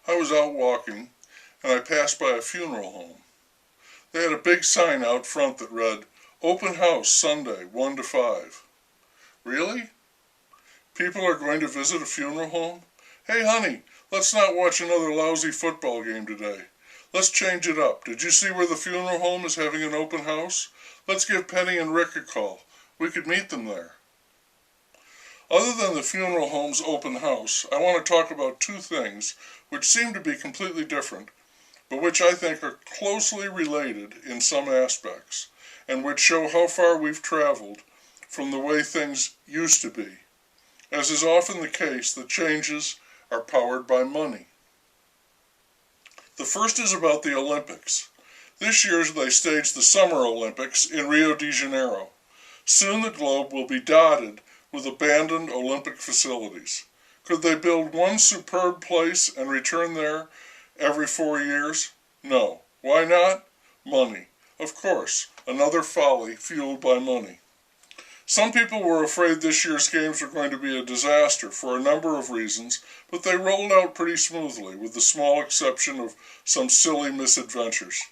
I was out walking, and I passed by a funeral home. They had a big sign out front that read, "Open House Sunday, 1 to 5. Really? People are going to visit a funeral home? Hey, honey, let's not watch another lousy football game today. Let's change it up. Did you see where the funeral home is having an open house? Let's give Penny and Rick a call. We could meet them there." Other than the funeral home's open house, I want to talk about two things which seem to be completely different, but which I think are closely related in some aspects, and which show how far we've traveled from the way things used to be. As is often the case, the changes are powered by money. The first is about the Olympics. This year they staged the Summer Olympics in Rio de Janeiro. Soon the globe will be dotted with abandoned Olympic facilities. Could they build one superb place and return there every 4 years? No. Why not? Money. Of course, another folly fueled by money. Some people were afraid this year's games were going to be a disaster for a number of reasons, but they rolled out pretty smoothly, with the small exception of some silly misadventures.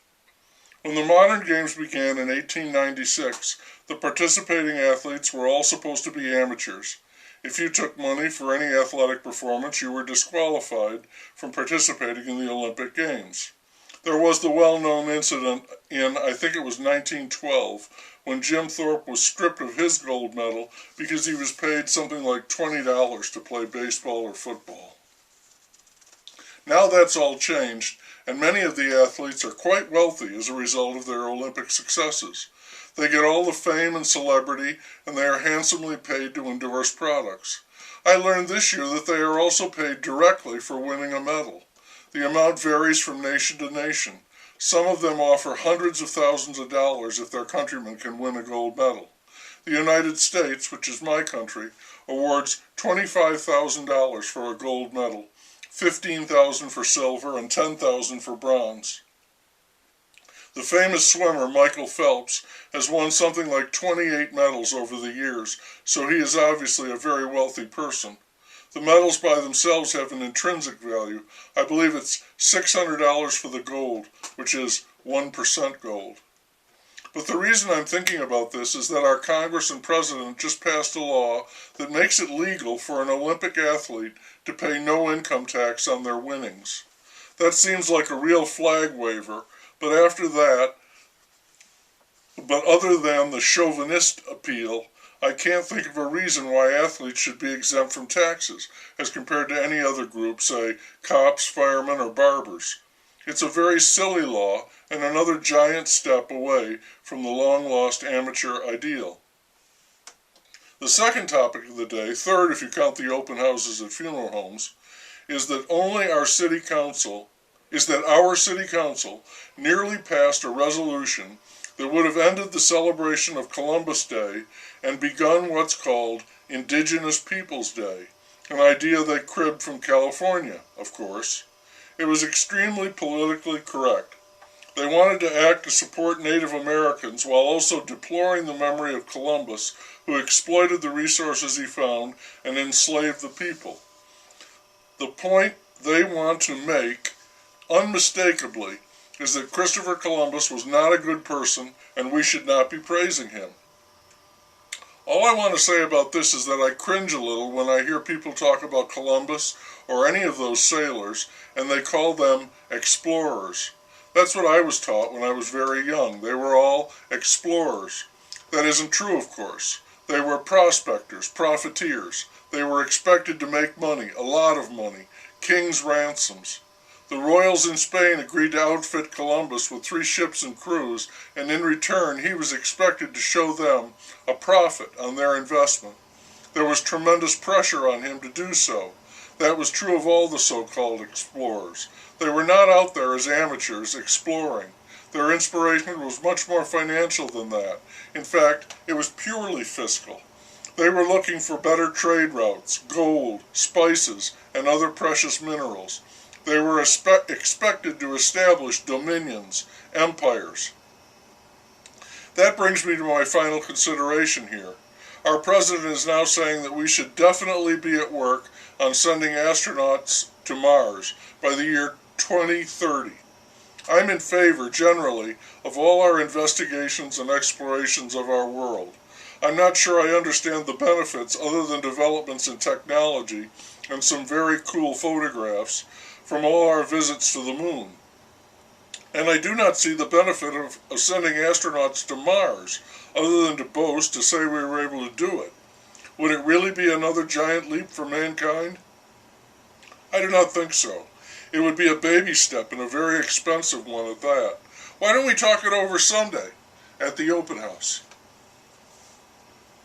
When the modern games began in 1896, the participating athletes were all supposed to be amateurs. If you took money for any athletic performance, you were disqualified from participating in the Olympic Games. There was the well-known incident in, I think it was 1912, when Jim Thorpe was stripped of his gold medal because he was paid something like $20 to play baseball or football. Now that's all changed, and many of the athletes are quite wealthy as a result of their Olympic successes. They get all the fame and celebrity, and they are handsomely paid to endorse products. I learned this year that they are also paid directly for winning a medal. The amount varies from nation to nation. Some of them offer hundreds of thousands of dollars if their countrymen can win a gold medal. The United States, which is my country, awards $25,000 for a gold medal, $15,000 for silver, and $10,000 for bronze. The famous swimmer Michael Phelps has won something like 28 medals over the years, so he is obviously a very wealthy person. The medals by themselves have an intrinsic value. I believe it's $600 for the gold, which is 1% gold. But the reason I'm thinking about this is that our Congress and President just passed a law that makes it legal for an Olympic athlete to pay no income tax on their winnings. That seems like a real flag waver, but other than the chauvinist appeal, I can't think of a reason why athletes should be exempt from taxes, as compared to any other group, say cops, firemen, or barbers. It's a very silly law, and another giant step away from the long-lost amateur ideal. The second topic of the day, third if you count the open houses at funeral homes, is that our city council nearly passed a resolution that would have ended the celebration of Columbus Day and begun what's called Indigenous Peoples Day, an idea they cribbed from California, of course. It was extremely politically correct. They wanted to act to support Native Americans while also deploring the memory of Columbus, who exploited the resources he found and enslaved the people. The point they want to make, unmistakably, is that Christopher Columbus was not a good person and we should not be praising him. All I want to say about this is that I cringe a little when I hear people talk about Columbus or any of those sailors and they call them explorers. That's what I was taught when I was very young. They were all explorers. That isn't true, of course. They were prospectors, profiteers. They were expected to make money, a lot of money, king's ransoms. The royals in Spain agreed to outfit Columbus with 3 ships and crews, and in return he was expected to show them a profit on their investment. There was tremendous pressure on him to do so. That was true of all the so-called explorers. They were not out there as amateurs exploring. Their inspiration was much more financial than that. In fact, it was purely fiscal. They were looking for better trade routes, gold, spices, and other precious minerals. They were expected to establish dominions, empires. That brings me to my final consideration here. Our president is now saying that we should definitely be at work on sending astronauts to Mars by the year 2030. I'm in favor, generally, of all our investigations and explorations of our world. I'm not sure I understand the benefits other than developments in technology and some very cool photographs from all our visits to the moon. And I do not see the benefit of sending astronauts to Mars, other than to boast to say we were able to do it. Would it really be another giant leap for mankind? I do not think so. It would be a baby step and a very expensive one at that. Why don't we talk it over Sunday at the open house?